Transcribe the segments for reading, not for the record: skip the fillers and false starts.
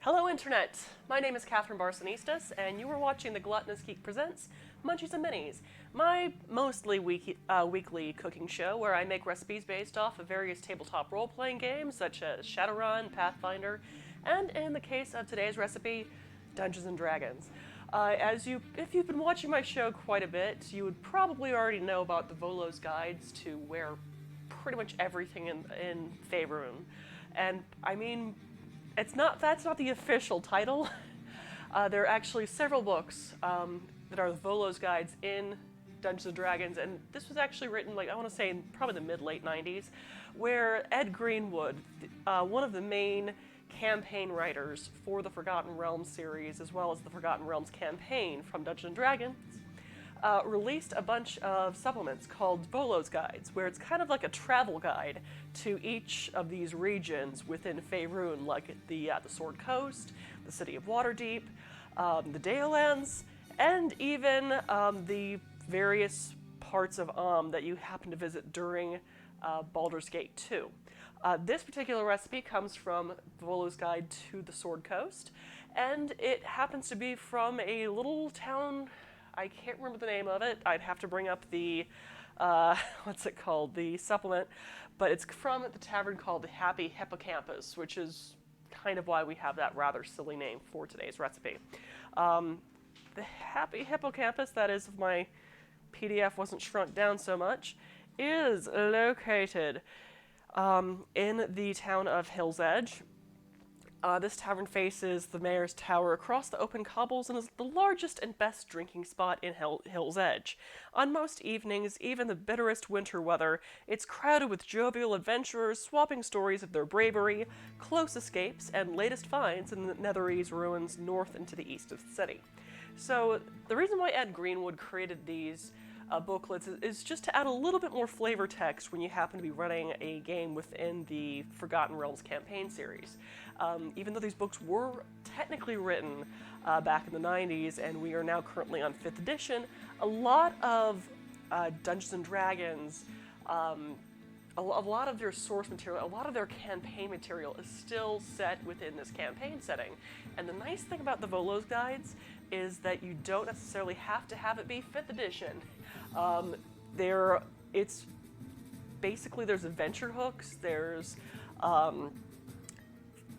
Hello Internet! My name is Catherine Barsonistas, and you are watching the Gluttonous Geek presents Munchies and Minis, my mostly weekly cooking show where I make recipes based off of various tabletop role-playing games such as Shadowrun, Pathfinder, and in the case of today's recipe, Dungeons and Dragons. If you've been watching my show quite a bit, you would probably already know about the Volo's guides to where pretty much everything in Faerun. And I mean, that's not the official title. There are actually several books that are the Volo's guides in Dungeons and Dragons, and this was actually written, I want to say, in probably the mid-late 90s, where Ed Greenwood, one of the main campaign writers for the Forgotten Realms series, as well as the Forgotten Realms campaign from Dungeons and Dragons, released a bunch of supplements called Volo's Guides, where it's kind of like a travel guide to each of these regions within Faerun, like the Sword Coast, the City of Waterdeep, the Dalelands, and even the various parts of that you happen to visit during Baldur's Gate 2. This particular recipe comes from Volo's Guide to the Sword Coast, and it happens to be from a little town. I can't remember the name of it. I'd have to bring up the, the supplement. But it's from the tavern called the Happy Hippocampus, which is kind of why we have that rather silly name for today's recipe. The Happy Hippocampus, that is, if my PDF wasn't shrunk down so much, is located in the town of Hill's Edge. This tavern faces the mayor's tower across the open cobbles and is the largest and best drinking spot in Hill's Edge. On most evenings, even the bitterest winter weather, it's crowded with jovial adventurers swapping stories of their bravery, close escapes, and latest finds in the Netherese ruins north and to the east of the city. So the reason why Ed Greenwood created these booklets is just to add a little bit more flavor text when you happen to be running a game within the Forgotten Realms campaign series. Even though these books were technically written back in the 90s and we are now currently on 5th edition, a lot of Dungeons and Dragons, a lot of their source material, a lot of their campaign material is still set within this campaign setting. And the nice thing about the Volo's Guides is that you don't necessarily have to have it be 5th edition. It's basically, there's adventure hooks, there's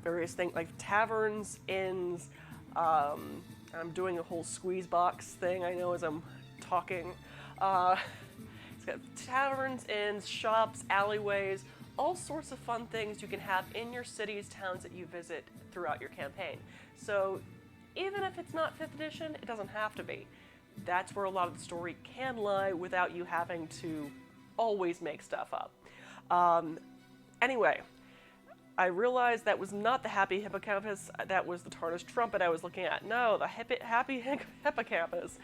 various things like taverns, inns. I'm doing a whole squeeze box thing, I know, as I'm talking. It's got taverns, inns, shops, alleyways, all sorts of fun things you can have in your cities, towns that you visit throughout your campaign. So even if it's not 5th edition, it doesn't have to be. That's where a lot of the story can lie without you having to always make stuff up. Anyway, I realized that was not the Happy Hippocampus, that was the Tarnished Trumpet I was looking at. No, the Happy Hippocampus.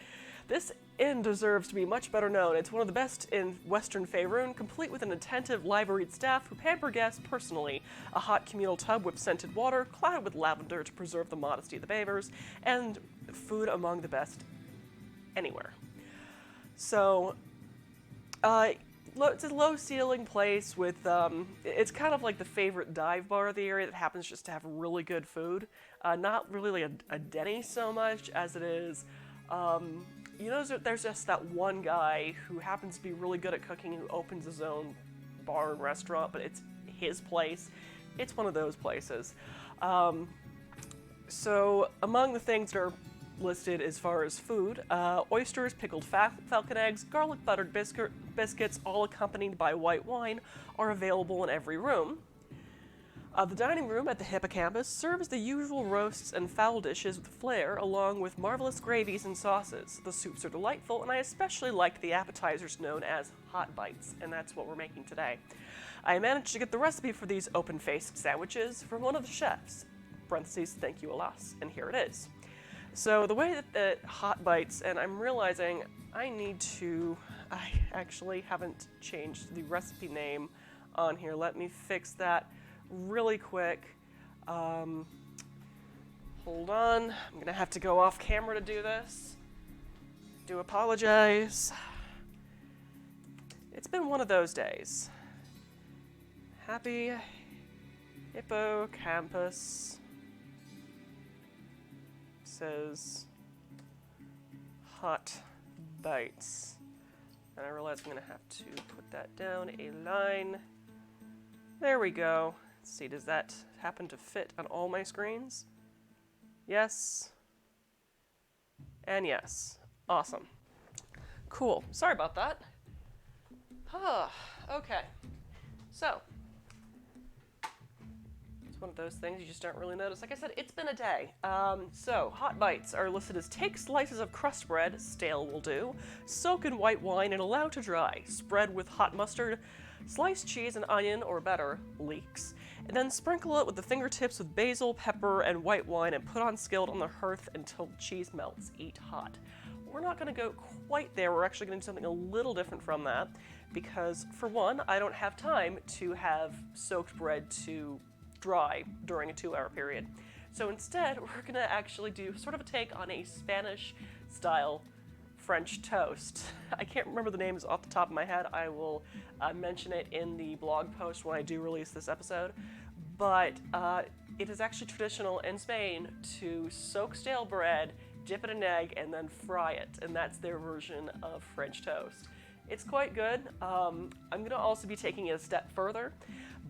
This inn deserves to be much better known. It's one of the best in Western Faerun, complete with an attentive, liveried staff who pamper guests personally, a hot communal tub with scented water, clouded with lavender to preserve the modesty of the bathers, and food among the best anywhere. So, it's a low-ceiling place with, it's kind of like the favorite dive bar of the area that happens just to have really good food. Not really like a Denny's so much as it is, there's just that one guy who happens to be really good at cooking who opens his own bar and restaurant, but it's his place. It's one of those places. So among the things that are listed as far as food, oysters, pickled falcon eggs, garlic buttered biscuits, all accompanied by white wine, are available in every room. The dining room at the Hippocampus serves the usual roasts and fowl dishes with flair, along with marvelous gravies and sauces. The soups are delightful, and I especially liked the appetizers known as hot bites, and that's what we're making today. I managed to get the recipe for these open-faced sandwiches from one of the chefs. Parentheses, thank you, alas, and here it is. So the way that the hot bites, and I'm realizing I actually haven't changed the recipe name on here. Let me fix that really quick. Hold on, I'm gonna have to go off camera to do this. Do apologize. It's been one of those days. Happy Hippocampus. says hot bites. And I realize I'm going to have to put that down a line. There we go. Let's see, does that happen to fit on all my screens? Yes. And yes. Awesome. Cool. Sorry about that. Okay. So, it's one of those things you just don't really notice. Like I said, it's been a day. So, hot bites are listed as take slices of crust bread, stale will do, soak in white wine and allow to dry. Spread with hot mustard, sliced cheese and onion, or better, leeks. And then sprinkle it with the fingertips with basil, pepper, and white wine and put on skillet on the hearth until the cheese melts. Eat hot. We're not going to go quite there. We're actually going to do something a little different from that because, for one, I don't have time to have soaked bread to dry during a 2-hour period. So instead, we're going to actually do sort of a take on a Spanish-style French toast. I can't remember the names off the top of my head. I will mention it in the blog post when I do release this episode. But it is actually traditional in Spain to soak stale bread, dip it in an egg, and then fry it. And that's their version of French toast. It's quite good. I'm going to also be taking it a step further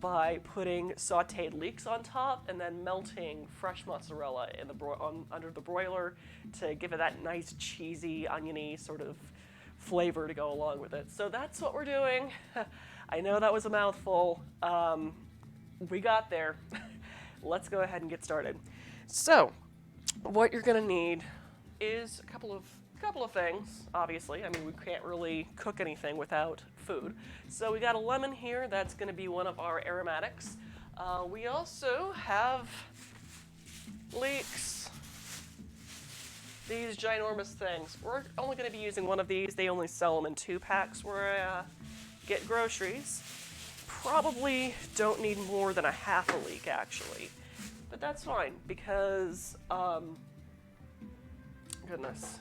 by putting sautéed leeks on top and then melting fresh mozzarella in the under the broiler to give it that nice cheesy, oniony sort of flavor to go along with it. So that's what we're doing. I know that was a mouthful. We got there. Let's go ahead and get started. So, what you're going to need is a couple of things, obviously. I mean, we can't really cook anything without food. So we got a lemon here. That's going to be one of our aromatics. We also have leeks. These ginormous things. We're only going to be using one of these. They only sell them in 2 packs where I get groceries. Probably don't need more than a half a leek, actually. But that's fine, because, goodness.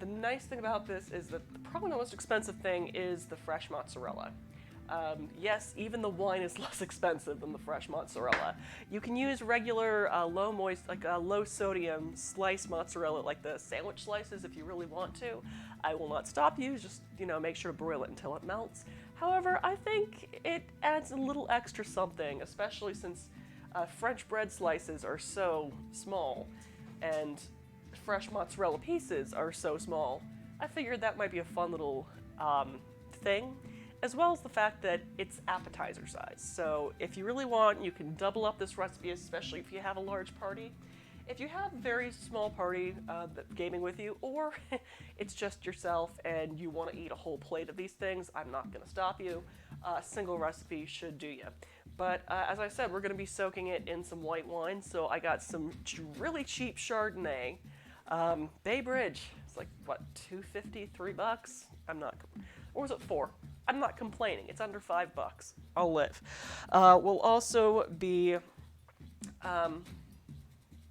The nice thing about this is that probably the most expensive thing is the fresh mozzarella. Yes, even the wine is less expensive than the fresh mozzarella. You can use regular low sodium sliced mozzarella, like the sandwich slices, if you really want to. I will not stop you. Just make sure to broil it until it melts. However, I think it adds a little extra something, especially since French bread slices are so small and fresh mozzarella pieces are so small. I figured that might be a fun little thing, as well as the fact that it's appetizer size. So if you really want, you can double up this recipe, especially if you have a large party. If you have a very small party gaming with you, or it's just yourself and you want to eat a whole plate of these things, I'm not going to stop you. A single recipe should do you. But as I said, we're going to be soaking it in some white wine, so I got some really cheap Chardonnay. Bay Bridge, it's like, what, $2.50, $3? Or was it $4? I'm not complaining. It's under $5. I'll live. We'll also be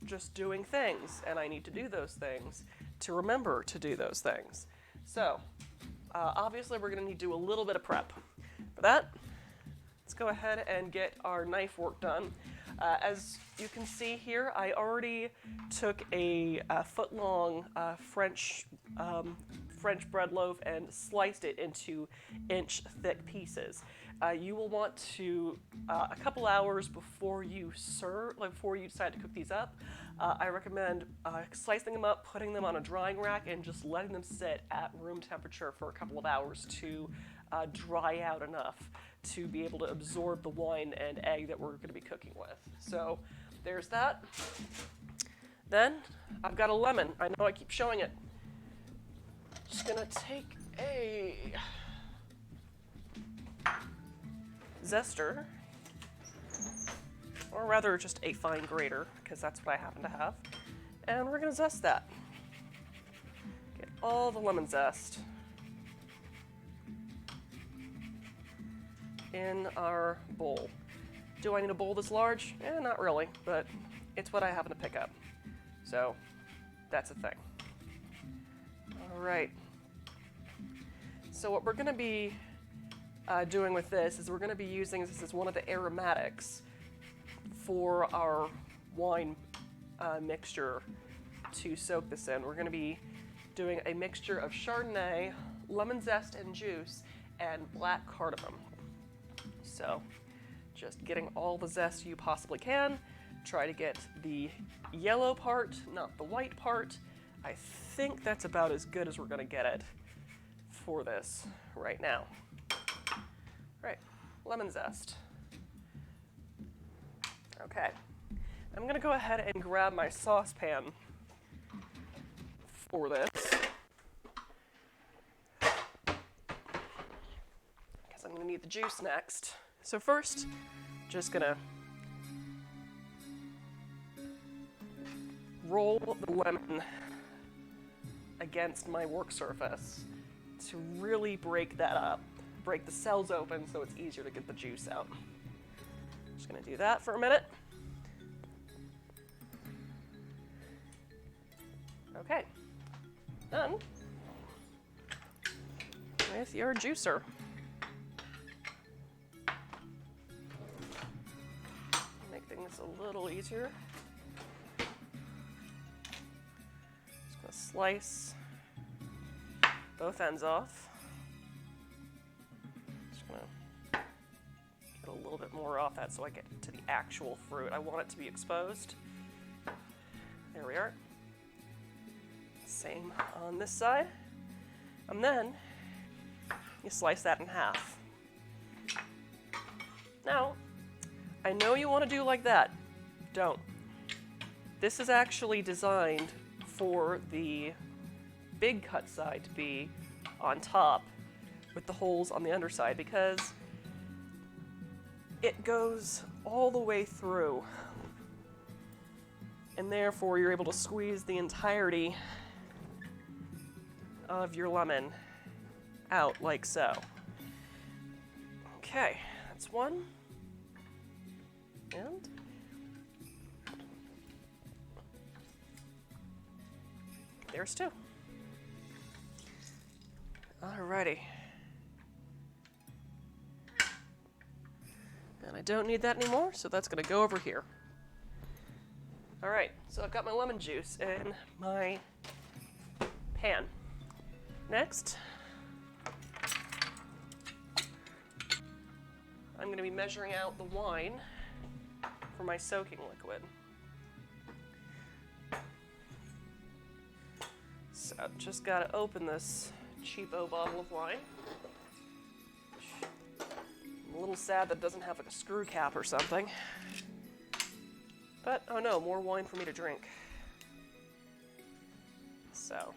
just doing things, and I need to do those things to remember to do those things. So, obviously we're going to need to do a little bit of prep. For that, let's go ahead and get our knife work done. As you can see here, I already took a foot-long French bread loaf and sliced it into inch-thick pieces. You will want to, a couple hours before you decide to cook these up, I recommend slicing them up, putting them on a drying rack, and just letting them sit at room temperature for a couple of hours to dry out enough to be able to absorb the wine and egg that we're going to be cooking with. So there's that. Then I've got a lemon. I know I keep showing it. Just going to take a zester, or rather just a fine grater, because that's what I happen to have. And we're going to zest that. Get all the lemon zest in our bowl. Do I need a bowl this large? Not really, but it's what I happen to pick up. So that's a thing. All right. So what we're going to be doing with this is we're going to be using this as one of the aromatics for our wine mixture to soak this in. We're going to be doing a mixture of Chardonnay, lemon zest and juice, and black cardamom. So just getting all the zest you possibly can. Try to get the yellow part, not the white part. I think that's about as good as we're going to get it for this right now. Right, lemon zest. Okay, I'm going to go ahead and grab my saucepan for this, because I'm going to need the juice next. So first, just going to roll the lemon against my work surface to really break that up, break the cells open so it's easier to get the juice out. Just going to do that for a minute. Okay, done with your juicer. Make things a little easier. Just going to slice both ends off. Just going to get a little bit more off that so I get to the actual fruit. I want it to be exposed. There we are. Same on this side. And then you slice that in half. Now, I know you want to do like that. Don't. This is actually designed for the big cut side to be on top with the holes on the underside, because it goes all the way through, and therefore you're able to squeeze the entirety of your lemon out like so. Okay, that's one. And there's two. Alrighty. And I don't need that anymore, so that's gonna go over here. Alright, so I've got my lemon juice in my pan. Next, I'm going to be measuring out the wine for my soaking liquid. So just got to open this cheapo bottle of wine. I'm a little sad that it doesn't have like a screw cap or something. But, oh no, more wine for me to drink. So.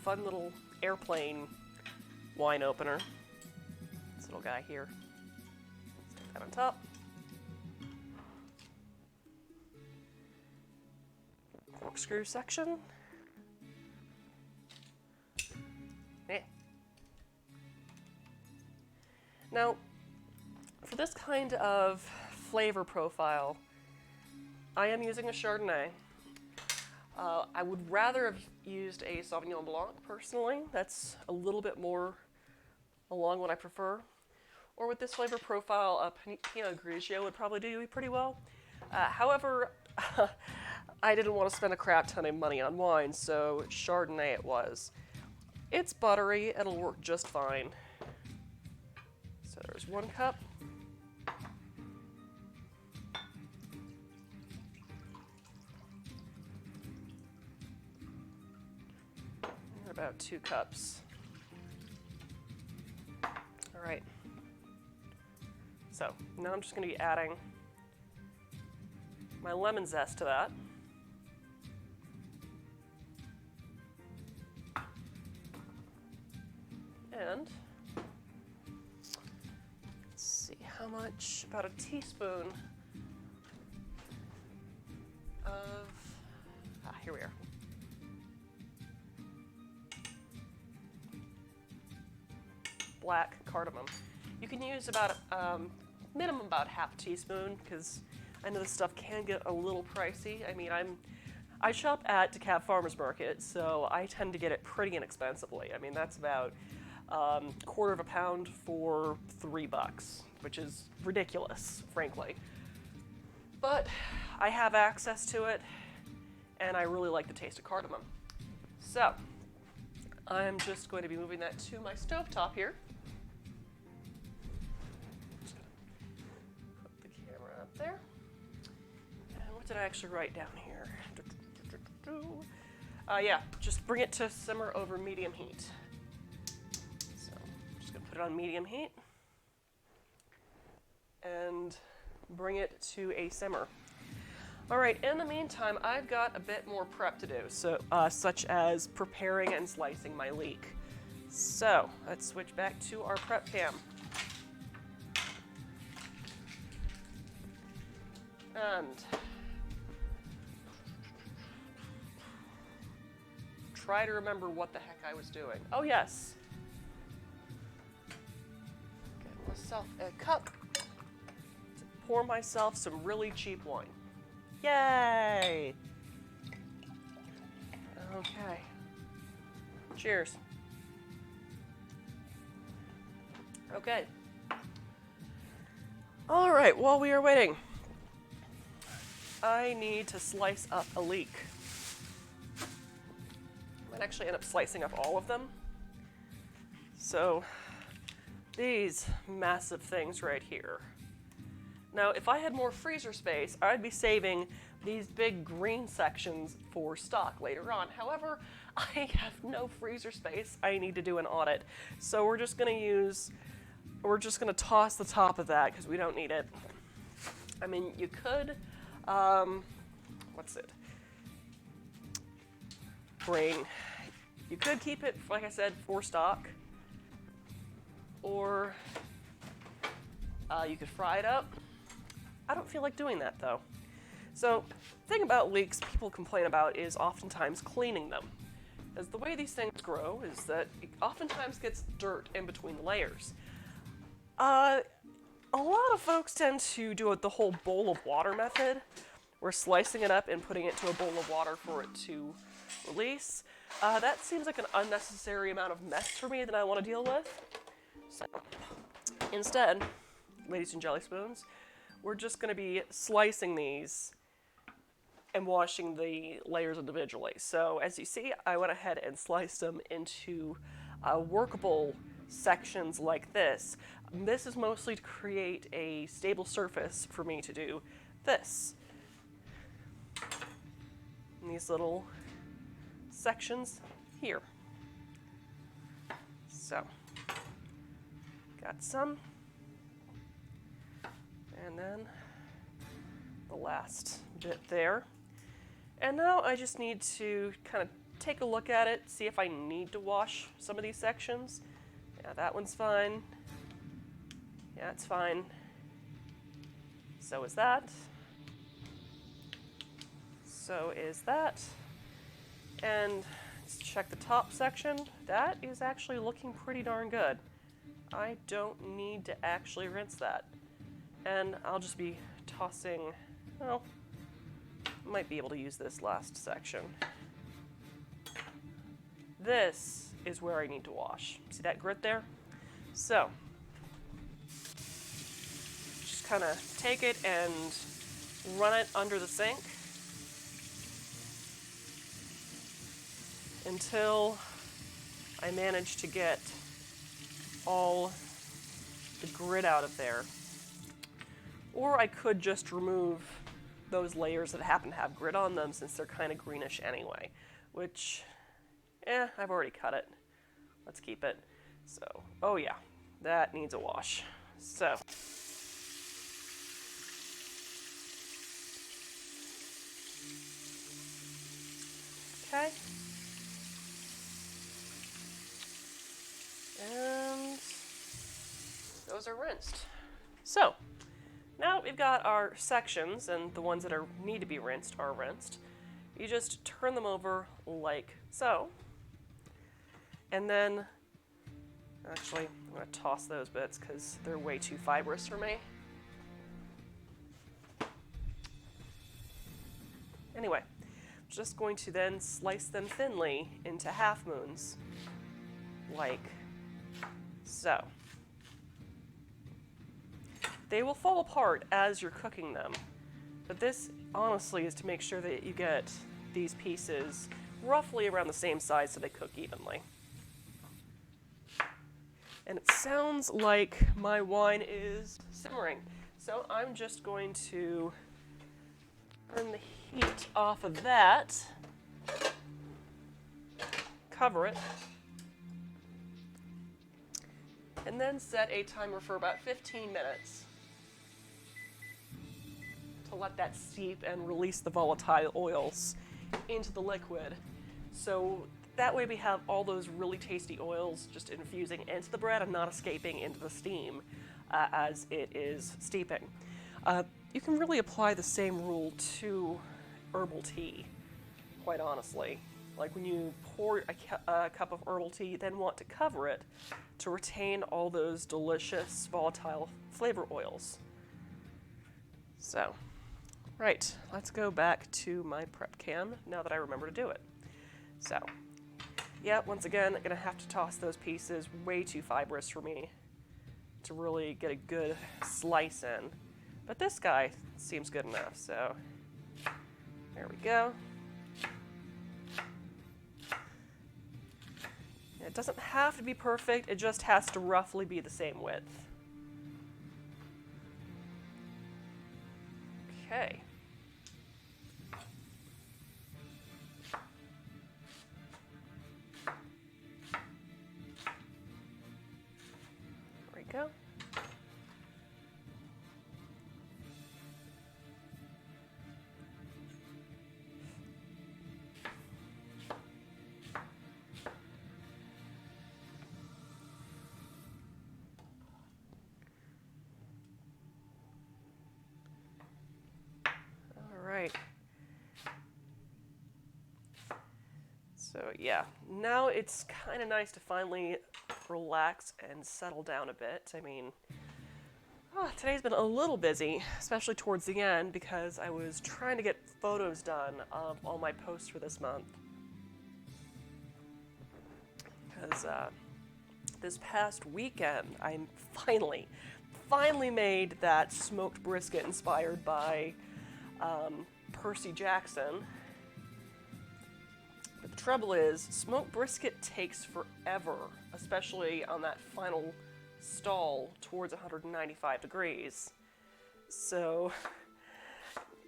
Fun little airplane wine opener. This little guy here. Stick that on top. Corkscrew section. Eh. Now, for this kind of flavor profile, I am using a Chardonnay. I would rather have used a Sauvignon Blanc, personally. That's a little bit more along what I prefer. Or with this flavor profile, a Pinot Grigio would probably do pretty well. However, I didn't want to spend a crap ton of money on wine, so Chardonnay it was. It's buttery, it'll work just fine. So there's 1 cup. About 2 cups. All right. So now I'm just going to be adding my lemon zest to that. And let's see how much, about a teaspoon of, here we are. Black cardamom. You can use about minimum about half a teaspoon, because I know this stuff can get a little pricey. I mean, I shop at DeKalb Farmers Market, so I tend to get it pretty inexpensively. I mean, that's about quarter of a pound for $3, which is ridiculous, frankly. But I have access to it, and I really like the taste of cardamom. So, I'm just going to be moving that to my stovetop here. Just gonna put the camera up there. And what did I actually write down here? Yeah, just bring it to simmer over medium heat. So, I'm just gonna put it on medium heat and bring it to a simmer. All right, in the meantime, I've got a bit more prep to do, so such as preparing and slicing my leek. So let's switch back to our prep cam. And try to remember what the heck I was doing. Oh yes. Get myself a cup to pour myself some really cheap wine. Yay! Okay. Cheers. Okay. All right, while we are waiting, I need to slice up a leek. I might actually end up slicing up all of them. So, these massive things right here. Now, if I had more freezer space, I'd be saving these big green sections for stock later on. However, I have no freezer space. I need to do an audit. So we're just gonna toss the top of that because we don't need it. I mean, you could, you could keep it, like I said, for stock. Or you could fry it up. I don't feel like doing that though. So, the thing about leeks people complain about is oftentimes cleaning them. As the way these things grow is that it oftentimes gets dirt in between the layers. A lot of folks tend to do the whole bowl of water method. We're slicing it up and putting it to a bowl of water for it to release. That seems like an unnecessary amount of mess for me that I want to deal with. So, instead, ladies and jelly spoons, we're just going to be slicing these and washing the layers individually. So as you see, I went ahead and sliced them into workable sections like this. This is mostly to create a stable surface for me to do this. And these little sections here. So, got some. And then the last bit there. And now I just need to kind of take a look at it, see if I need to wash some of these sections. Yeah, that one's fine. Yeah, it's fine. So is that. So is that. And let's check the top section. That is actually looking pretty darn good. I don't need to actually rinse that. And I'll just be tossing, well, might be able to use this last section. This is where I need to wash. See that grit there? So, just kind of take it and run it under the sink until I manage to get all the grit out of there. Or I could just remove those layers that happen to have grit on them since they're kind of greenish anyway, which, I've already cut it. Let's keep it. So, oh yeah, that needs a wash. So, okay. And those are rinsed. So, now we've got our sections, and the ones that need to be rinsed are rinsed. You just turn them over like so. And then, actually, I'm going to toss those bits because they're way too fibrous for me. Anyway, just going to then slice them thinly into half moons, like So, they will fall apart as you're cooking them, but this honestly is to make sure that you get these pieces roughly around the same size so they cook evenly. And it sounds like my wine is simmering. So I'm just going to turn the heat off of that, cover it, and then set a timer for about 15 minutes to let that steep and release the volatile oils into the liquid. So that way we have all those really tasty oils just infusing into the bread and not escaping into the steam as it is steeping. You can really apply the same rule to herbal tea, quite honestly. Like when you pour a cup of herbal tea, then want to cover it to retain all those delicious volatile flavor oils. So, right, let's go back to my prep can now that I remember to do it. So, yeah, once again, I'm gonna have to toss those pieces way too fibrous for me to really get a good slice in. But this guy seems good enough, so there we go. It doesn't have to be perfect, it just has to roughly be the same width. Okay. There we go. Right. So yeah, now it's kind of nice to finally relax and settle down a bit. I mean, today's been a little busy, especially towards the end, because I was trying to get photos done of all my posts for this month. Because this past weekend, I finally made that smoked brisket inspired by Percy Jackson. But the trouble is, smoked brisket takes forever, especially on that final stall towards 195 degrees. So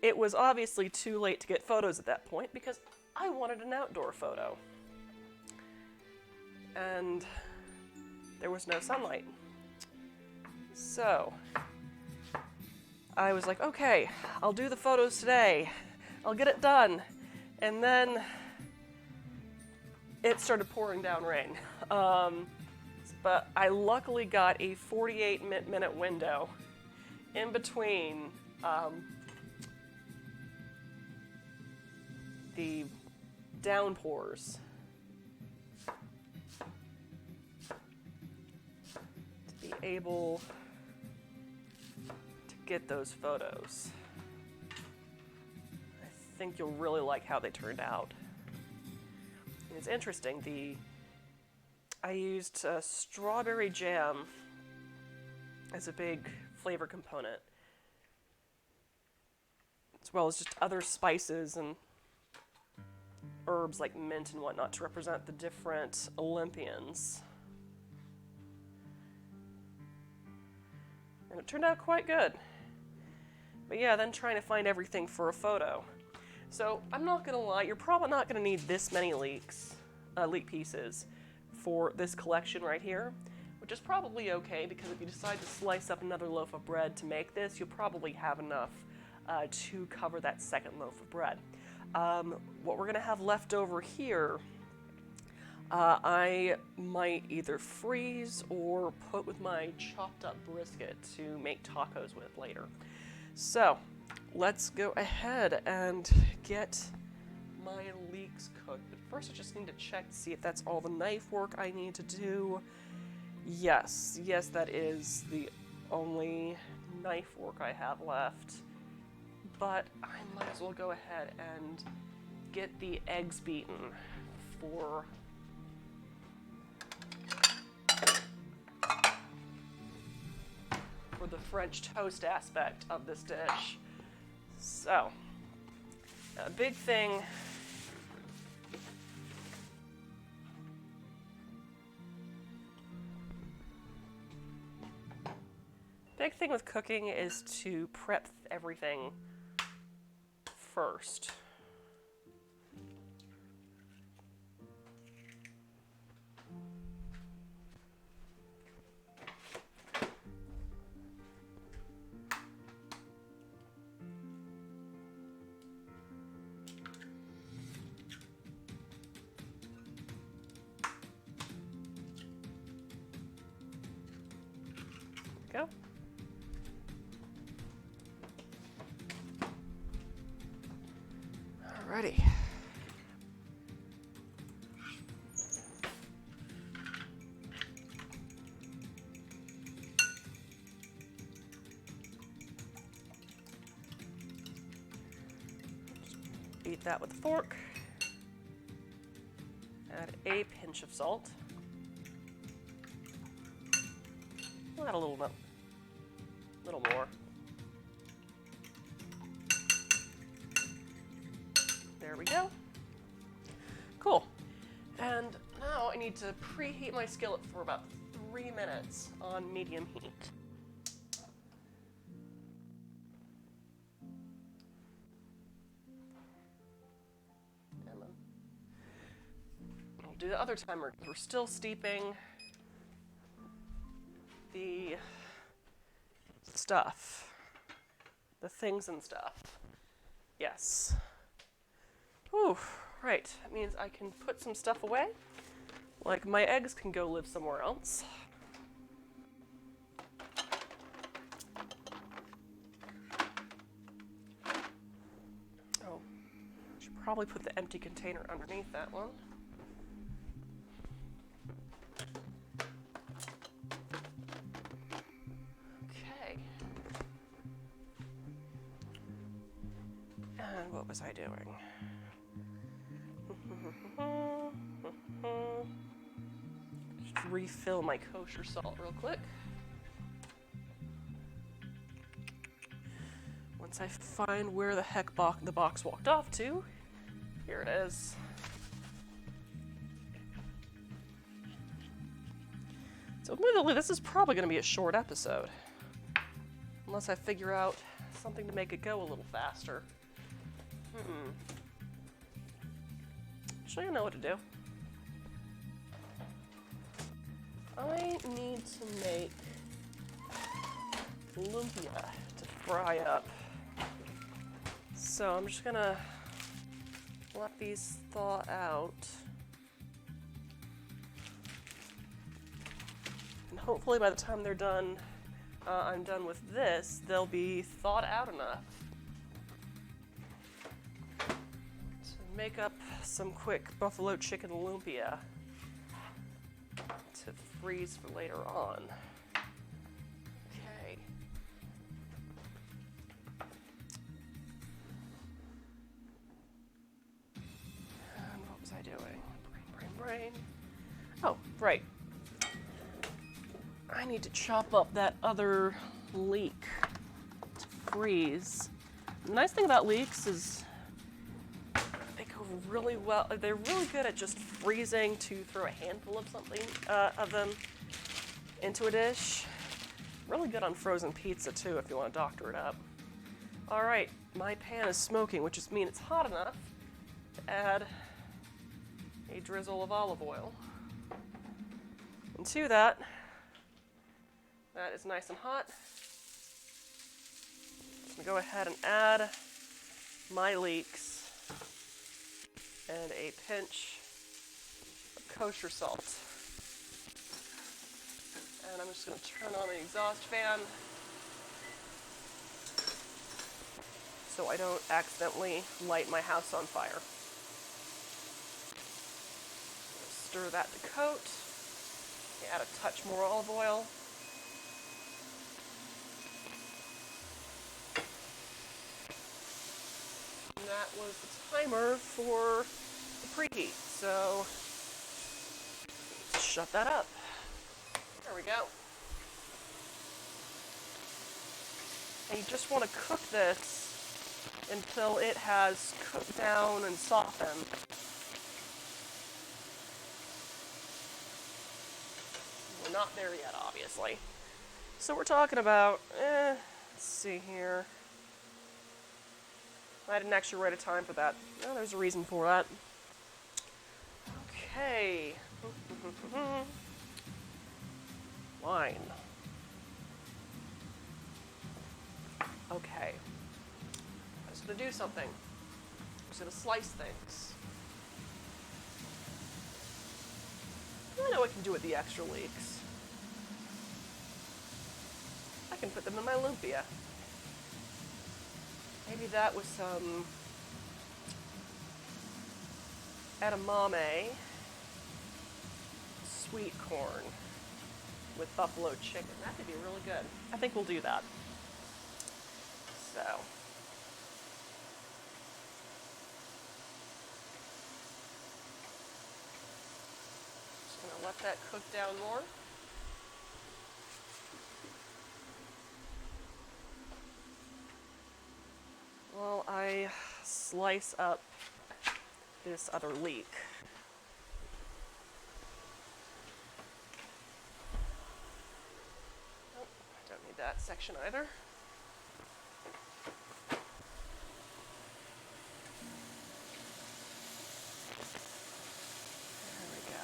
it was obviously too late to get photos at that point because I wanted an outdoor photo. And there was no sunlight. So I was like, okay, I'll do the photos today. I'll get it done. And then it started pouring down rain. But I luckily got a 48-minute window in between the downpours to be able get those photos. I think you'll really like how they turned out. And it's interesting, I used strawberry jam as a big flavor component, as well as just other spices and herbs like mint and whatnot to represent the different Olympians. And it turned out quite good. But yeah, then trying to find everything for a photo. So I'm not gonna lie, you're probably not gonna need this many leek pieces for this collection right here, which is probably okay because if you decide to slice up another loaf of bread to make this, you'll probably have enough to cover that second loaf of bread. What we're gonna have left over here, I might either freeze or put with my chopped up brisket to make tacos with later. So let's go ahead and get my leeks cooked. But first I just need to check to see if that's all the knife work I need to do. Yes, that is the only knife work I have left. But I might as well go ahead and get the eggs beaten for the French toast aspect of this dish. So, a big thing with cooking is to prep everything first. Go. Alrighty. Beat that with a fork. Add a pinch of salt. We'll add a little more. There we go. Cool. And now I need to preheat my skillet for about 3 minutes on medium heat. And then I'll do the other timer because we're still steeping the stuff. The things and stuff. Yes. Whew, right. That means I can put some stuff away. Like my eggs can go live somewhere else. Oh, should probably put the empty container underneath that one. What was I doing? Just refill my kosher salt real quick. Once I find where the heck the box walked off to, here it is. So admittedly, this is probably going to be a short episode. Unless I figure out something to make it go a little faster. Actually, I know what to do. I need to make lumpia to fry up. So I'm just gonna let these thaw out. And hopefully by the time they're done, I'm done with this, they'll be thawed out enough make up some quick buffalo chicken lumpia to freeze for later on. Okay. And what was I doing? Brain. Oh, right. I need to chop up that other leek to freeze. The nice thing about leeks is really well. They're really good at just freezing to throw a handful of something of them into a dish. Really good on frozen pizza too if you want to doctor it up. All right, my pan is smoking, which just means it's hot enough to add a drizzle of olive oil. And to that is nice and hot. I'm gonna go ahead and add my leeks and a pinch of kosher salt. And I'm just going to turn on the exhaust fan so I don't accidentally light my house on fire. Stir that to coat. Add a touch more olive oil. And that was the timer for the preheat, so let's shut that up. There we go. And you just want to cook this until it has cooked down and softened. We're not there yet, obviously. So we're talking about, let's see here. I didn't actually write a time for that. Oh, there's a reason for that. Okay. Wine. Okay. I was going to do something. I was going to slice things. I know what I can do with the extra leeks. I can put them in my lumpia. Maybe that with some edamame, sweet corn with buffalo chicken. That could be really good. I think we'll do that. So. Just going to let that cook down more. Well, I slice up this other leek. Nope, I don't need that section either. There we go.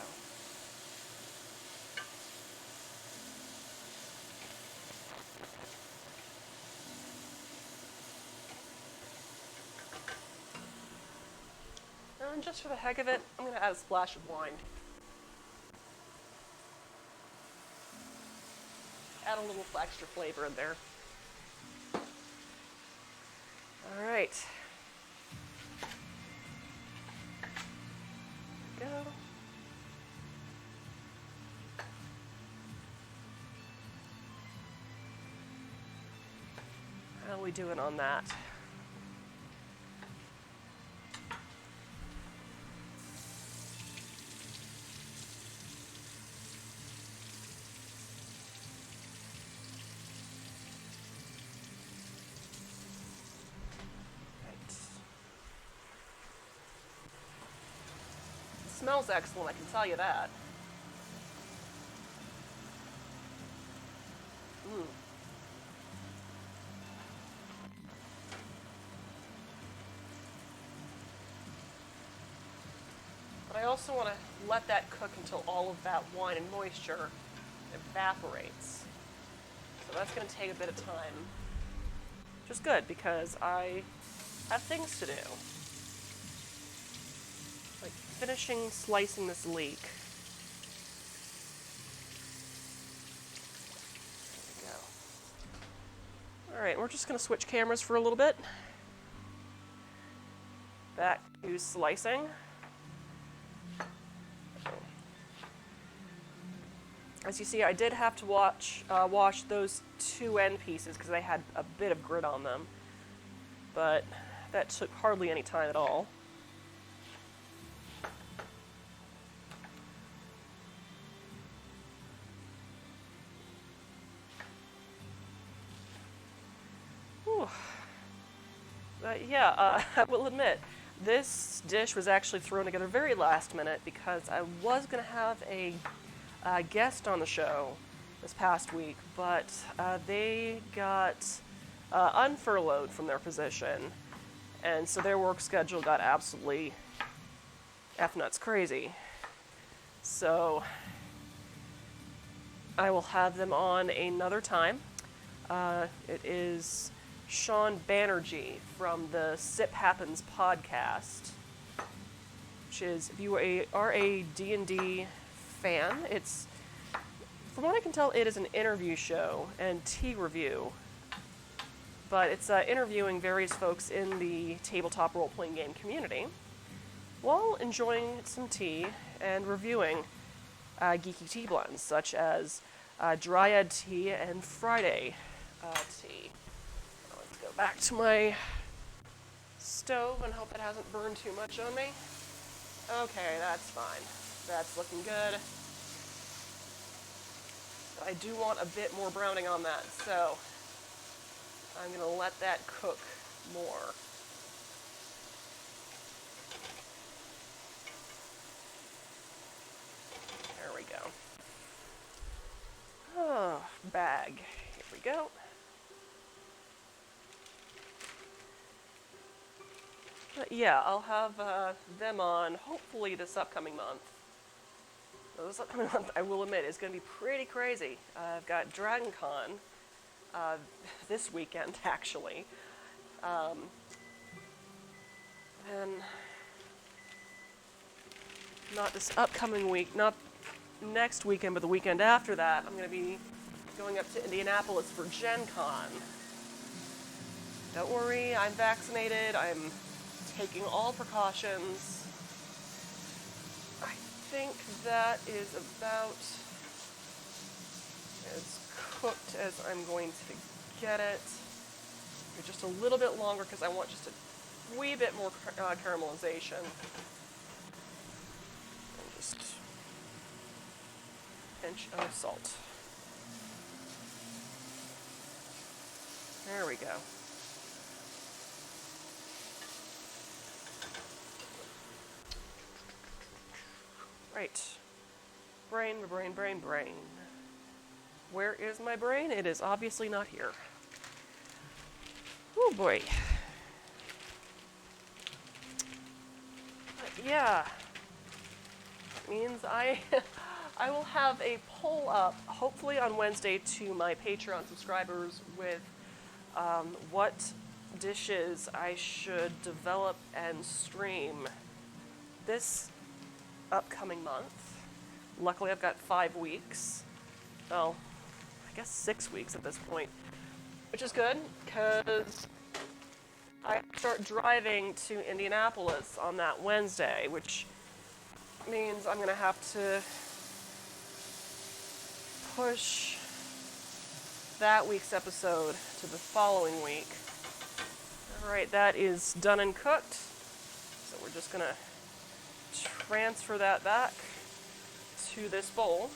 And just for the heck of it, I'm going to add a splash of wine. Add a little extra flavor in there. All right. There we go. How are we doing on that? Smells excellent, I can tell you that. But I also want to let that cook until all of that wine and moisture evaporates. So that's going to take a bit of time. Which is good because I have things to do. Like finishing slicing this leek. There we go. Alright, we're just going to switch cameras for a little bit. Back to slicing. As you see, I did have to wash those two end pieces because they had a bit of grit on them. But that took hardly any time at all. Yeah, I will admit, this dish was actually thrown together very last minute because I was going to have a guest on the show this past week, but they got unfurloughed from their position, and so their work schedule got absolutely F-nuts crazy. So I will have them on another time. It is Sean Banerjee from the Sip Happens podcast, which is, if you are a D&D fan, it's, from what I can tell, it is an interview show and tea review, but it's interviewing various folks in the tabletop role-playing game community while enjoying some tea and reviewing geeky tea blends such as Dryad tea and Friday tea. Let's go back to my stove and hope it hasn't burned too much on me. Okay, that's fine. That's looking good. I do want a bit more browning on that, so I'm going to let that cook more. There we go. Oh, bag. Here we go. But yeah, I'll have them on hopefully this upcoming month. This upcoming month, I will admit, is going to be pretty crazy. I've got Dragon Con this weekend, actually. And not this upcoming week, not next weekend, but the weekend after that, I'm going to be going up to Indianapolis for Gen Con. Don't worry, I'm vaccinated. I'm taking all precautions. I think that is about as cooked as I'm going to get it. Just a little bit longer because I want just a wee bit more caramelization. And just a pinch of salt. There we go. Right. Brain. Where is my brain? It is obviously not here. Oh boy. But yeah. That means I will have a poll up, hopefully on Wednesday, to my Patreon subscribers with what dishes I should develop and stream this upcoming month. Luckily, I've got 5 weeks. Well, I guess 6 weeks at this point, which is good because I start driving to Indianapolis on that Wednesday, which means I'm going to have to push that week's episode to the following week. All right, that is done and cooked. So we're just going to transfer that back to this bowl.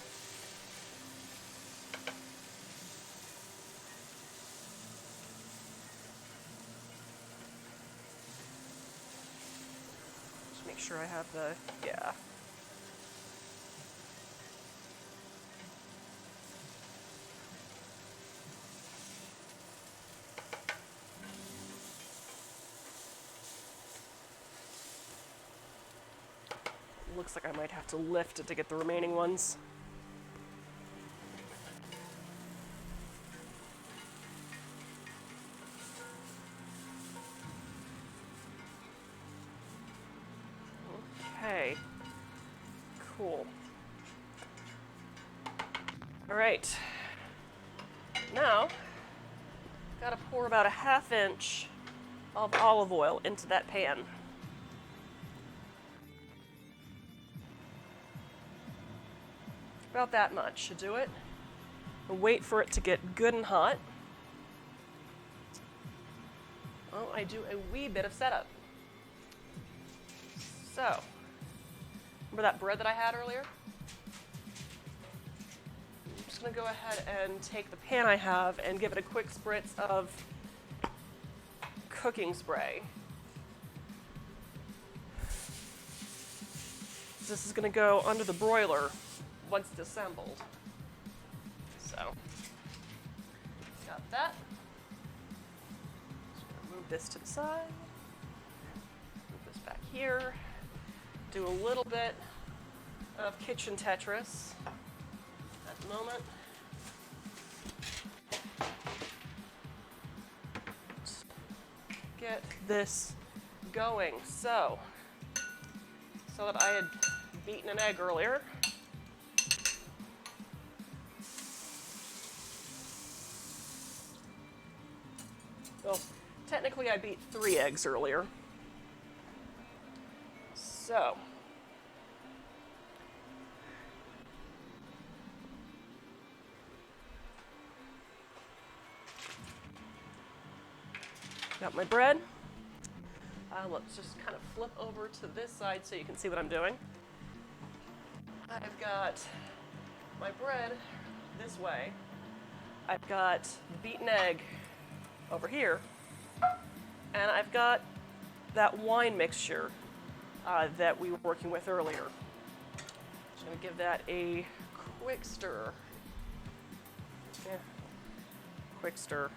Just make sure I have the, yeah. Looks like I might have to lift it to get the remaining ones. Okay. Cool. All right. Now, gotta pour about a 1/2 inch of olive oil into that pan. About that much should do it. And wait for it to get good and hot. Well, I do a wee bit of setup. So, remember that bread that I had earlier? I'm just going to go ahead and take the pan I have and give it a quick spritz of cooking spray. This is going to go under the broiler once it's assembled. So, got that. Just gonna move this to the side. Move this back here. Do a little bit of kitchen Tetris at the moment. Let's get this going. So that I had beaten an egg earlier. Well, technically I beat 3 eggs earlier. So, got my bread. Let's just kind of flip over to this side so you can see what I'm doing. I've got my bread this way. I've got beaten egg over here. And I've got that wine mixture that we were working with earlier. Just going to give that a quick stir. Yeah. Quick stir.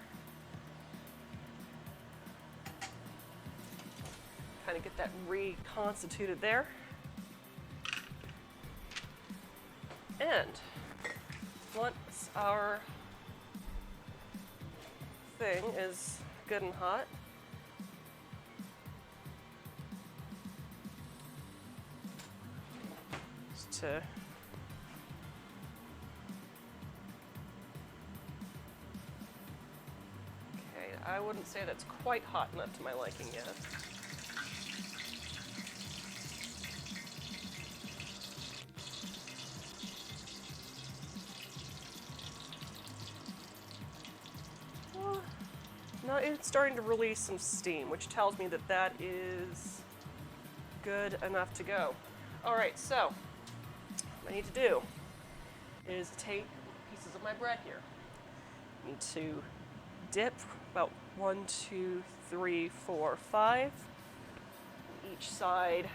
Kind of get that reconstituted there. And once our thing is good and hot, just to okay, I wouldn't say that's quite hot enough to my liking yet. No, it's starting to release some steam, which tells me that that is good enough to go. All right, so what I need to do is take pieces of my bread here. I need to dip about 1, 2, 3, 4, 5 on each side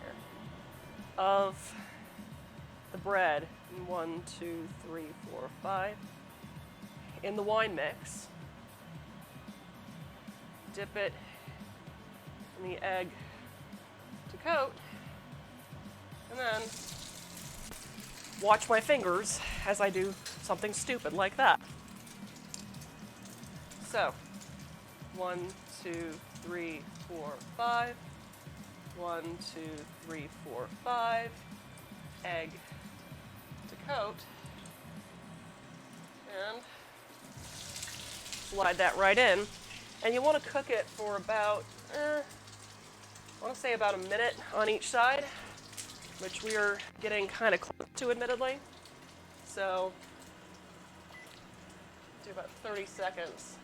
here of the bread. 1, 2, 3, 4, 5. In the wine mix, dip it in the egg to coat, and then watch my fingers as I do something stupid like that. So, 1, 2, 3, 4, 5. 1, 2, 3, 4, 5. Egg to coat, and slide that right in. And you want to cook it for about, I want to say about a minute on each side, which we are getting kind of close to, admittedly. So, do about 30 seconds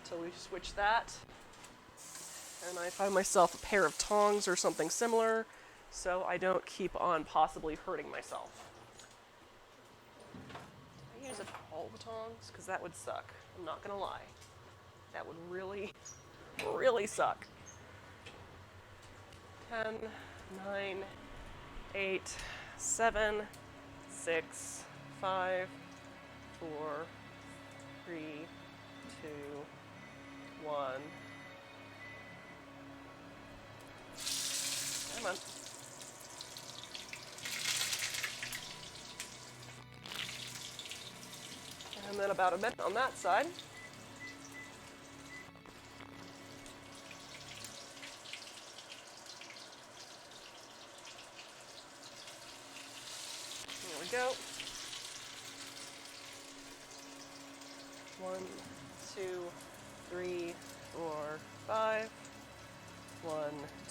until we switch that. And I find myself a pair of tongs or something similar, so I don't keep on possibly hurting myself. I use all the tongs, because that would suck. I'm not going to lie. That would really, really suck. 10, 9, 8, 7, 6, 5, 4, 3, 2, 1. Come on. And then about a minute on that side. There we go. 1, 2, 3, 4, 5. 1,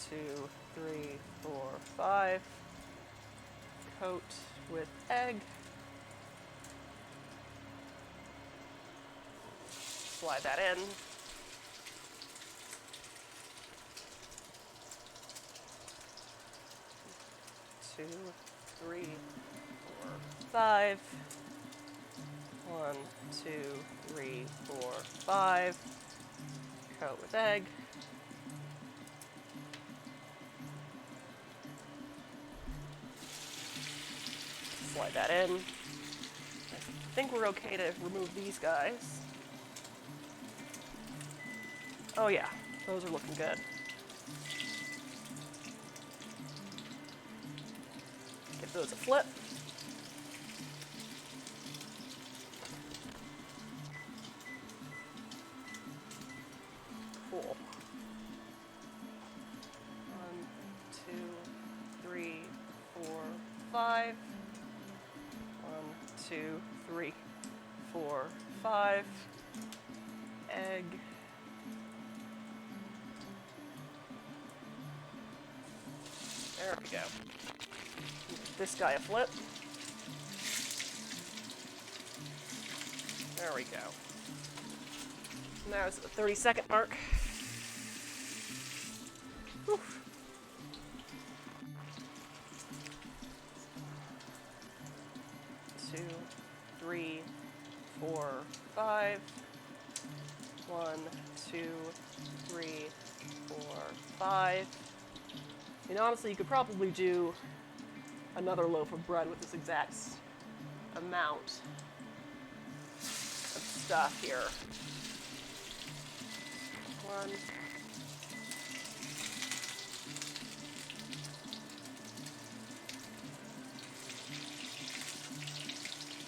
2, 3, 4, 5. Coat with egg. Slide that in. Two, 3, 4, 5. 1, 2, 3, 4, 5. Coat with egg. Slide that in. I think we're okay to remove these guys. Oh yeah, those are looking good. Give those a flip. Cool. 1, 2, 3, 4, 5. 1, 2, 3, 4, 5. Egg. There we go. Give this guy a flip. There we go. Now it's at the 30-second mark. Whew. 2, 3, 4, 5. 1, 2, 3, 4, 5. And honestly, you could probably do another loaf of bread with this exact amount of stuff here. 1.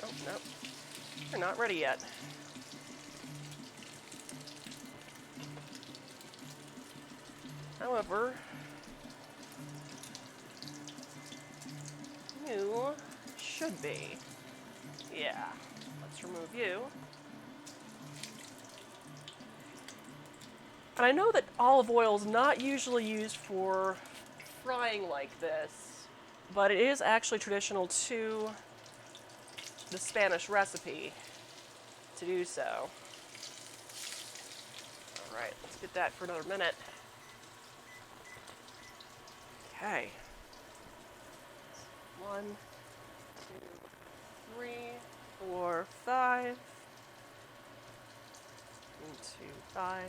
Oh, no. You're not ready yet. However, you should be. Yeah. Let's remove you. And I know that olive oil is not usually used for frying like this, but it is actually traditional to the Spanish recipe to do so. All right, let's get that for another minute. Okay. 1, 2, 3, 4, 5. 1, 2, 5.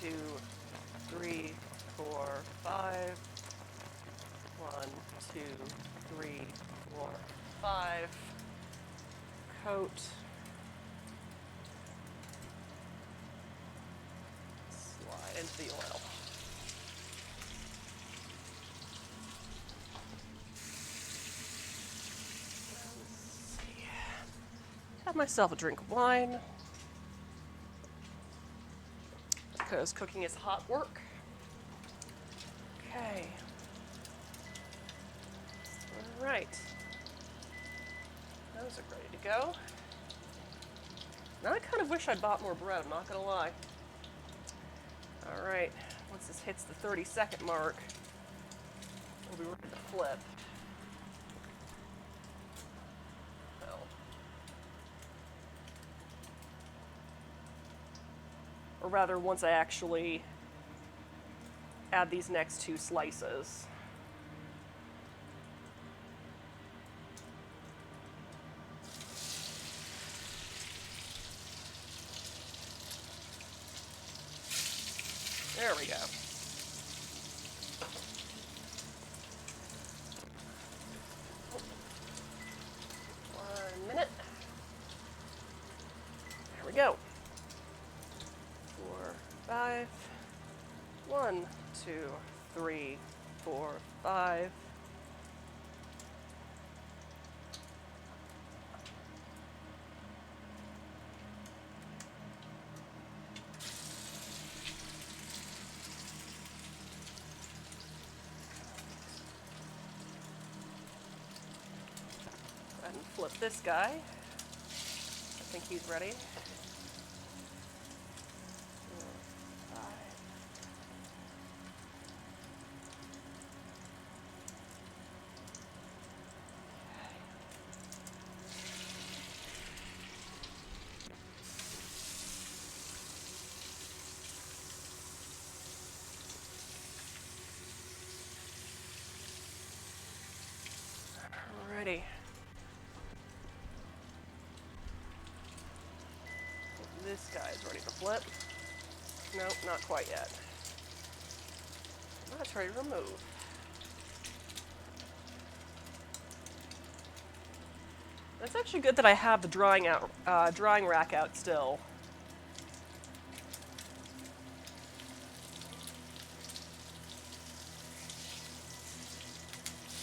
Two, 3, 4, 5. 1, 2, 3, 4, 5. Coat. Slide into the oil. Let's see. Have myself a drink of wine, because cooking is hot work. Okay. All right. Those are ready to go. Now I kind of wish I'd bought more bread, I'm not gonna lie. All right, once this hits the 30-second mark, we'll be ready to flip. Oh. Or rather, once I actually add these next 2 slices. There we go. 1 minute. There we go. 4, 5. 1, 2, 3, 4, 5. And flip this guy. I think he's ready. 4, 5. Alrighty. This guy's ready to flip. Nope, not quite yet. That's ready to remove. It's actually good that I have the drying rack out still.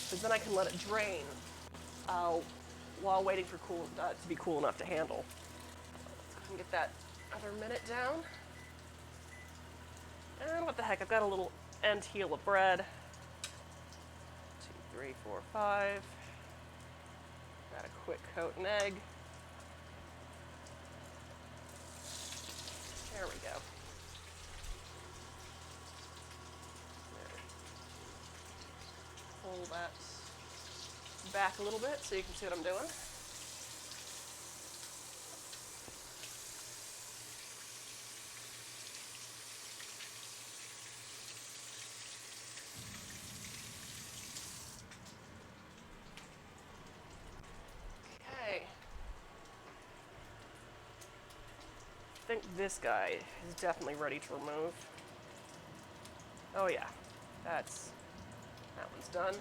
Because then I can let it drain while waiting for to be cool enough to handle. Let's go ahead and get that other minute down. And what the heck, I've got a little end heel of bread. 2, 3, 4, 5. Got a quick coat and egg. There we go. Pull that back a little bit so you can see what I'm doing. think this guy is definitely ready to remove. Oh yeah, that one's done.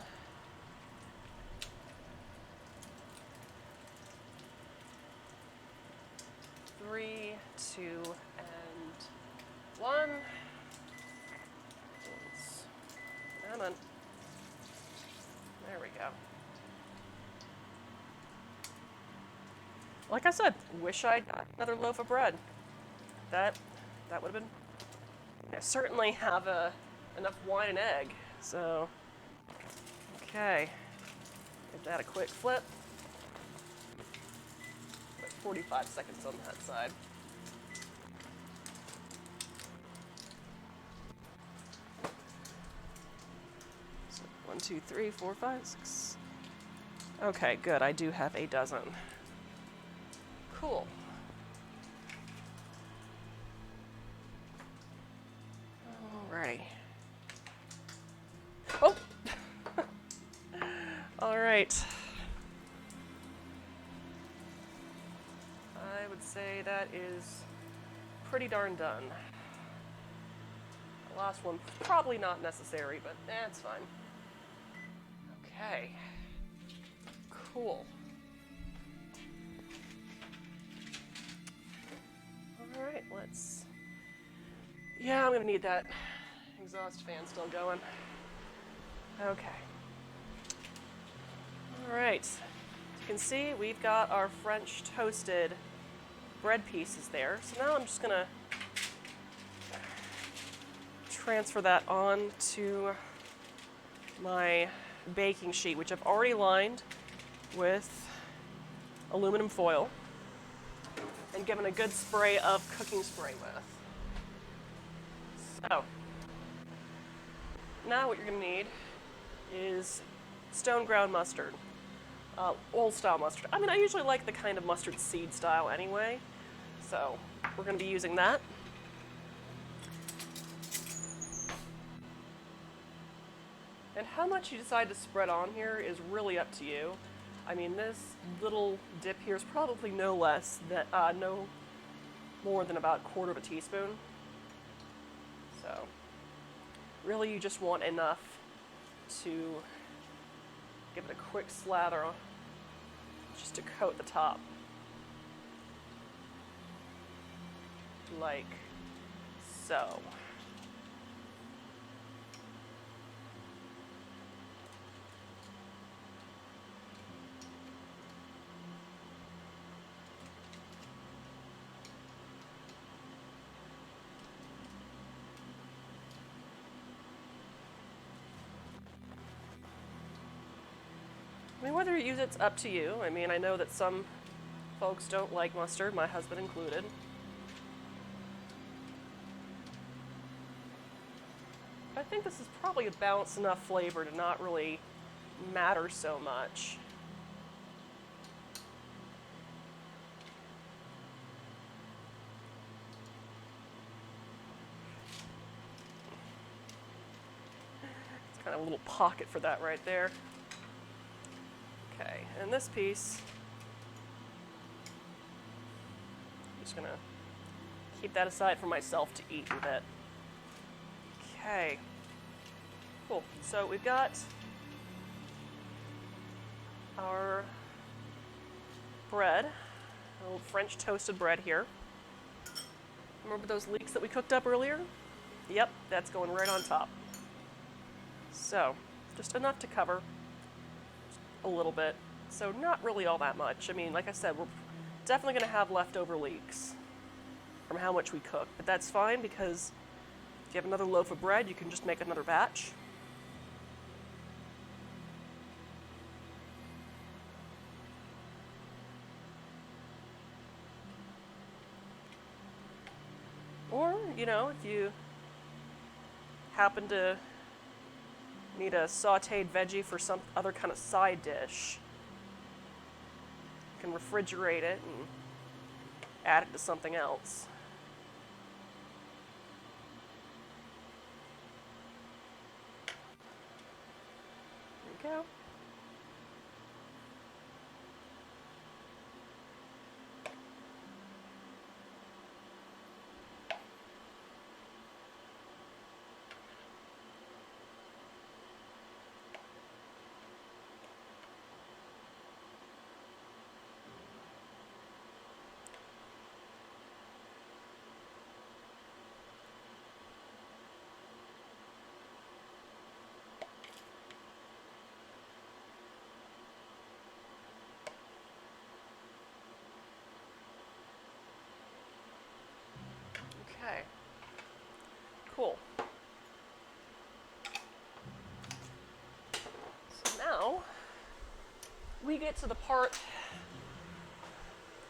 Three, two, and one. Come on. There we go. Like I said, wish I'd got another loaf of bread. That would have been. I certainly have enough wine and egg. So, okay, give that a quick flip. 45 seconds on that side. So 1, 2, 3, 4, 5, 6. Okay, good. I do have a dozen. Cool. Alrighty. Oh! Alright. I would say that is pretty darn done. The last one, probably not necessary, but it's fine. Okay. Cool. Alright, let's... Yeah, I'm gonna need that exhaust fan still going. Okay. Alright. As you can see, we've got our French toasted bread pieces there. So now I'm just gonna transfer that on to my baking sheet, which I've already lined with aluminum foil and given a good spray of cooking spray with. So, now what you're gonna need is stone ground mustard, old style mustard. I mean, I usually like the kind of mustard seed style anyway, so we're gonna be using that. And how much you decide to spread on here is really up to you. I mean, this little dip here is probably no more than about 1/4 teaspoon. So, really you just want enough to give it a quick slather on, just to coat the top. Like so. I mean, whether you use it's up to you. I mean, I know that some folks don't like mustard, my husband included. I think this is probably a balanced enough flavor to not really matter so much. It's kind of a little pocket for that right there. Okay, and this piece, I'm just gonna keep that aside for myself to eat with it. Okay, cool. So we've got our bread, a little French toasted bread here. Remember those leeks that we cooked up earlier? Yep, that's going right on top. So, just enough to cover a little bit. So not really all that much. I mean, like I said, we're definitely going to have leftover leeks from how much we cook, but that's fine because if you have another loaf of bread, you can just make another batch. Or, you know, if you happen to need a sauteed veggie for some other kind of side dish, you can refrigerate it and add it to something else. There you go. Okay. Cool. So now we get to the part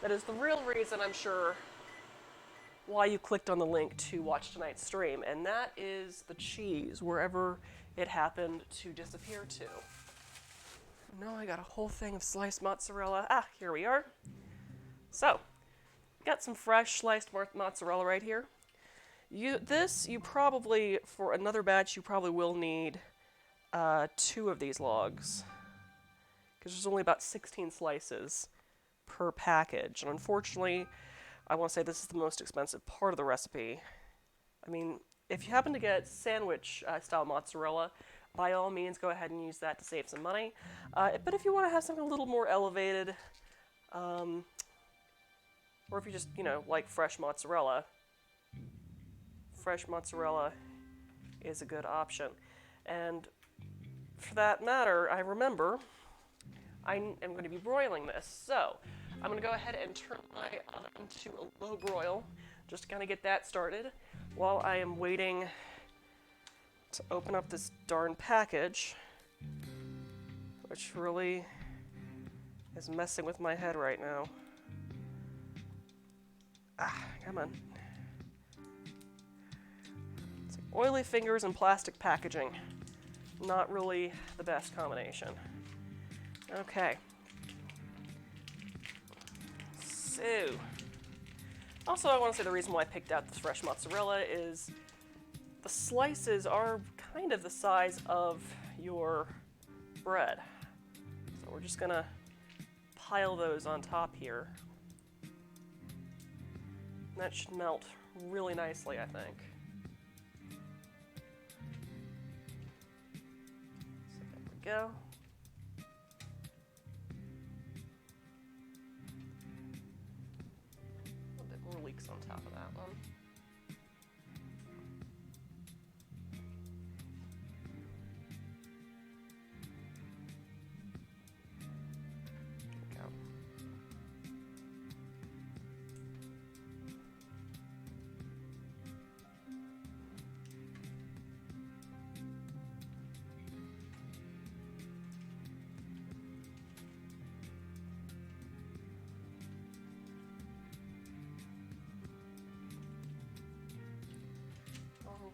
that is the real reason, I'm sure, why you clicked on the link to watch tonight's stream, and that is the cheese, wherever it happened to disappear to. No, I got a whole thing of sliced mozzarella. Ah, here we are. So, got some fresh sliced mozzarella right here. You probably, for another batch, you probably will need 2 of these logs, because there's only about 16 slices per package, and unfortunately, I want to say this is the most expensive part of the recipe. I mean, if you happen to get sandwich style mozzarella, by all means go ahead and use that to save some money. But if you want to have something a little more elevated, or if you just, like fresh mozzarella is a good option. And for that matter, I remember I am going to be broiling this. So I'm going to go ahead and turn my oven to a low broil, just to kind of get that started, while I am waiting to open up this darn package, which really is messing with my head right now. Ah, come on. It's like oily fingers and plastic packaging. Not really the best combination. Okay. So, also I want to say the reason why I picked out this fresh mozzarella is the slices are kind of the size of your bread. So we're just gonna pile those on top here. And that should melt really nicely, I think. So there we go. A bit more leeks on top of that one.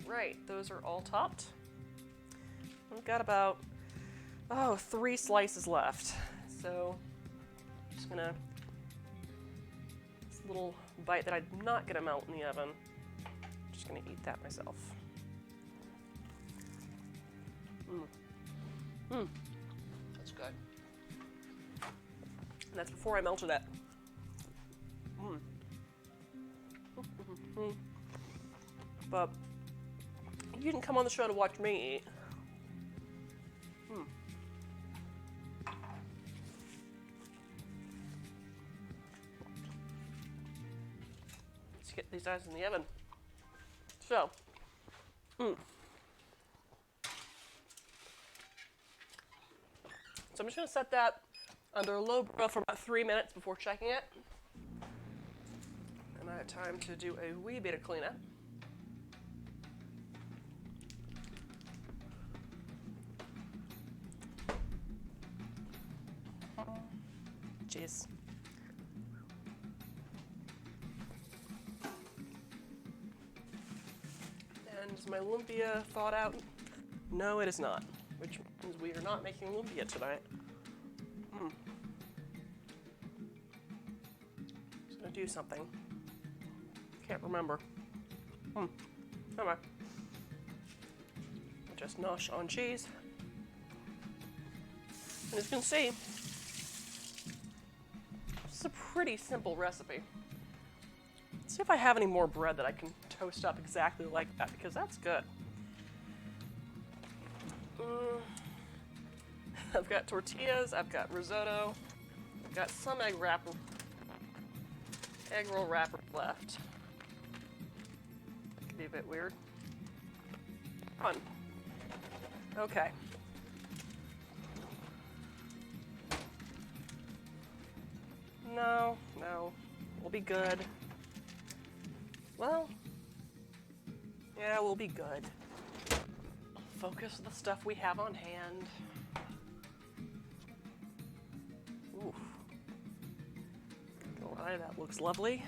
Right, those are all topped. We've got about, 3 slices left. So, I'm just gonna, this little bite that I'm not gonna melt in the oven, I'm just gonna eat that myself. That's good. And that's before I melted it. But you didn't come on the show to watch me eat. Let's get these guys in the oven. So, So I'm just going to set that under a low broil for about 3 minutes before checking it. And I have time to do a wee bit of cleanup. Jeez. And is my lumpia thawed out? No, it is not. Which means we are not making lumpia tonight. Just gonna do something. Can't remember. Anyway. Just nosh on cheese. And as you can see, it's a pretty simple recipe. Let's see if I have any more bread that I can toast up exactly like that, because that's good. I've got tortillas, I've got risotto, I've got some egg roll wrapper left. That could be a bit weird. Fun. Okay. No, we'll be good. Well, Yeah, we'll be good. Focus the stuff we have on hand. Ooh. That looks lovely,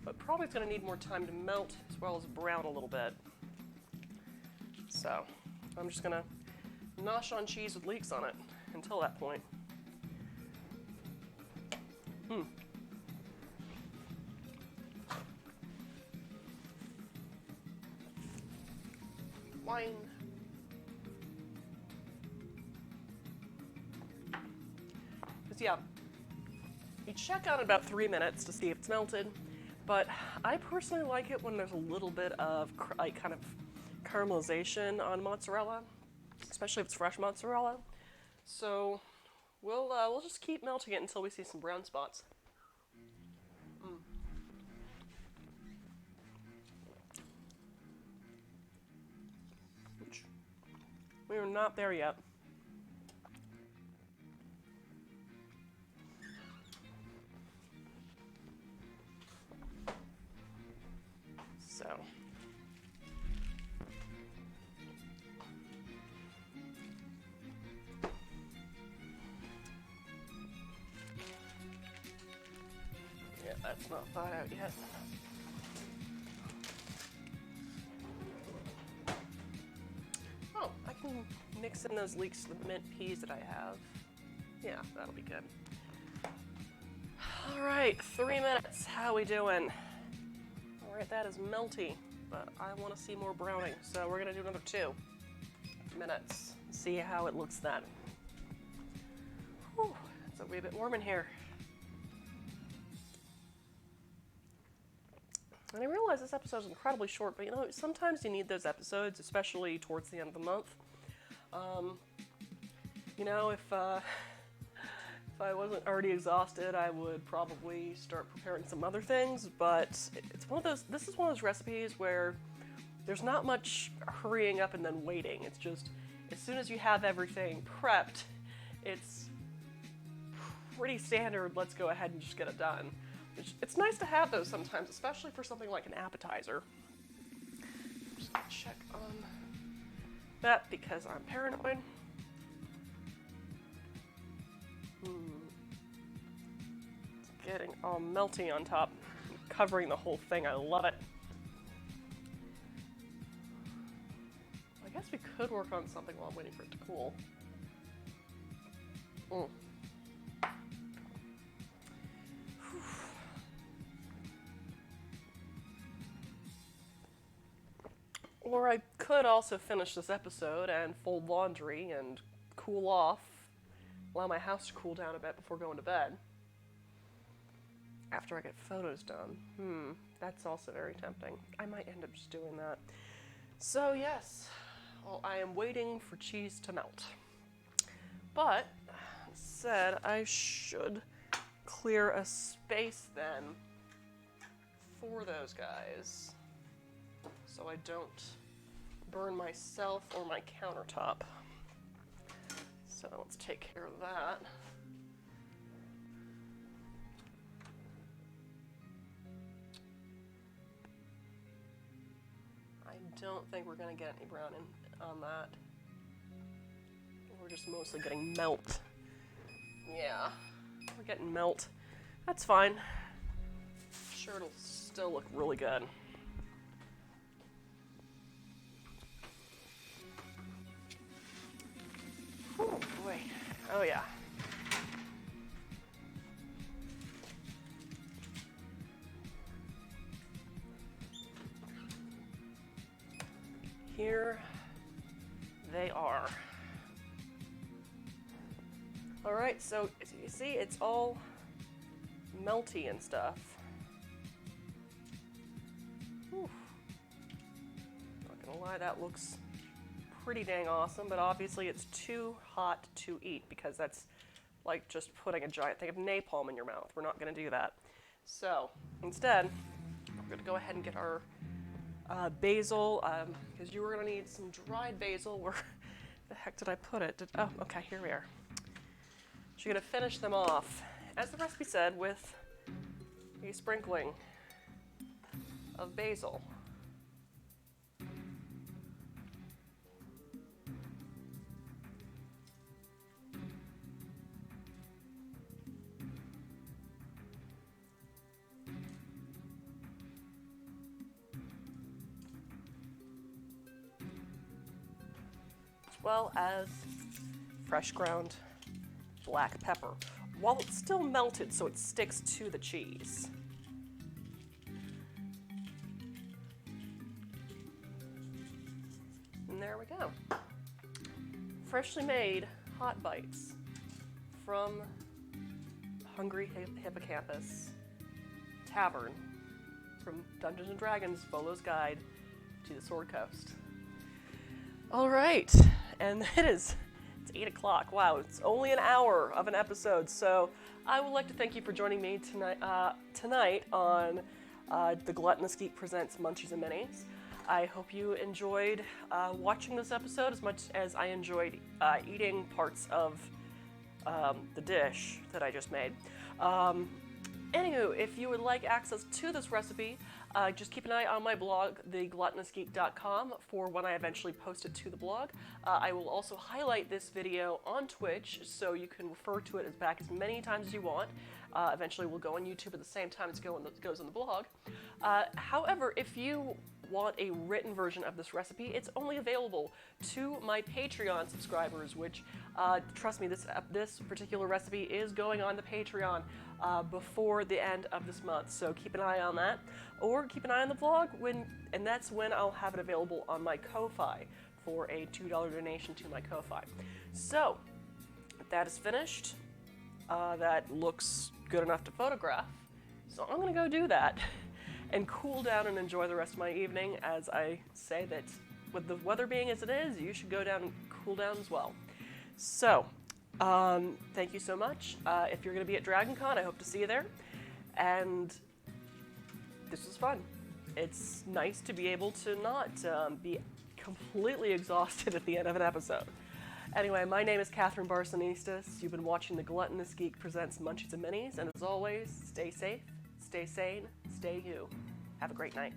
but probably it's going to need more time to melt as well as brown a little bit. So I'm just going to nosh on cheese with leeks on it until that point. Wine. Because yeah, you check on it about 3 minutes to see if it's melted, but I personally like it when there's a little bit of kind of caramelization on mozzarella, especially if it's fresh mozzarella. So we'll just keep melting it until we see some brown spots. We are not there yet. So. Yeah, that's not thawed out yet. Oh, I can mix in those leeks to the mint peas that I have. Yeah, that'll be good. All right, 3 minutes. How we doing? All right, that is melty, but I want to see more browning, so we're gonna do another 2 minutes. See how it looks then. Whew, it's a wee bit warm in here. And I realize this episode is incredibly short, but you know, sometimes you need those episodes, especially towards the end of the month. You know, if I wasn't already exhausted, I would probably start preparing some other things, but it's one of those, this is one of those recipes where there's not much hurrying up and then waiting. It's just, as soon as you have everything prepped, it's pretty standard, let's go ahead and just get it done. It's nice to have those sometimes, especially for something like an appetizer. Just gonna check on that because I'm paranoid. It's getting all melty on top, covering the whole thing. I love it. I guess we could work on something while I'm waiting for it to cool. Or I could also finish this episode and fold laundry and cool off, allow my house to cool down a bit before going to bed. After I get photos done. That's also very tempting. I might end up just doing that. So yes, well, I am waiting for cheese to melt. But, said I should clear a space then for those guys, so I don't burn myself or my countertop. So let's take care of that. I don't think we're going to get any brown on that. We're just mostly getting melt. Yeah, we're getting melt. That's fine. Sure, it'll still look really good. Oh boy. Oh yeah. Here they are. All right, so you see, it's all melty and stuff. Whew. Not gonna lie, that looks pretty dang awesome, but obviously it's too hot to eat because that's like just putting a giant thing of napalm in your mouth. We're not gonna do that. So instead, we're gonna go ahead and get our basil, because you were gonna need some dried basil. Where the heck did I put it? Oh, okay, here we are. So you're gonna finish them off, as the recipe said, with a sprinkling of basil. well as fresh ground black pepper, while it's still melted so it sticks to the cheese. And there we go. Freshly made hot bites from Hungry Hippocampus Tavern from Dungeons & Dragons, Volo's Guide to the Sword Coast. All right, and it's 8 o'clock. Wow, it's only an hour of an episode, so I would like to thank you for joining me tonight on the Gluttonous Geek Presents Munchies and Minis. I hope you enjoyed watching this episode as much as I enjoyed eating parts of the dish that I just made. Anywho, if you would like access to this recipe, just keep an eye on my blog, thegluttinousgeek.com, for when I eventually post it to the blog. I will also highlight this video on Twitch, so you can refer to it back as many times as you want. Eventually, we'll go on YouTube at the same time as it goes on the blog. However, if you want a written version of this recipe, it's only available to my Patreon subscribers, which, trust me, this particular recipe is going on the Patreon before the end of this month, so keep an eye on that, or keep an eye on the vlog, and that's when I'll have it available on my Ko-Fi for a $2 donation to my Ko-Fi. So, that is finished. That looks good enough to photograph, so I'm gonna go do that and cool down and enjoy the rest of my evening. As I say that with the weather being as it is, you should go down and cool down as well. So, thank you so much. If you're going to be at DragonCon, I hope to see you there. And this was fun. It's nice to be able to not be completely exhausted at the end of an episode. Anyway, my name is Catherine Barsonistas. You've been watching the Gluttonous Geek Presents Munchies and Minis, and as always, stay safe, stay sane, stay you. Have a great night.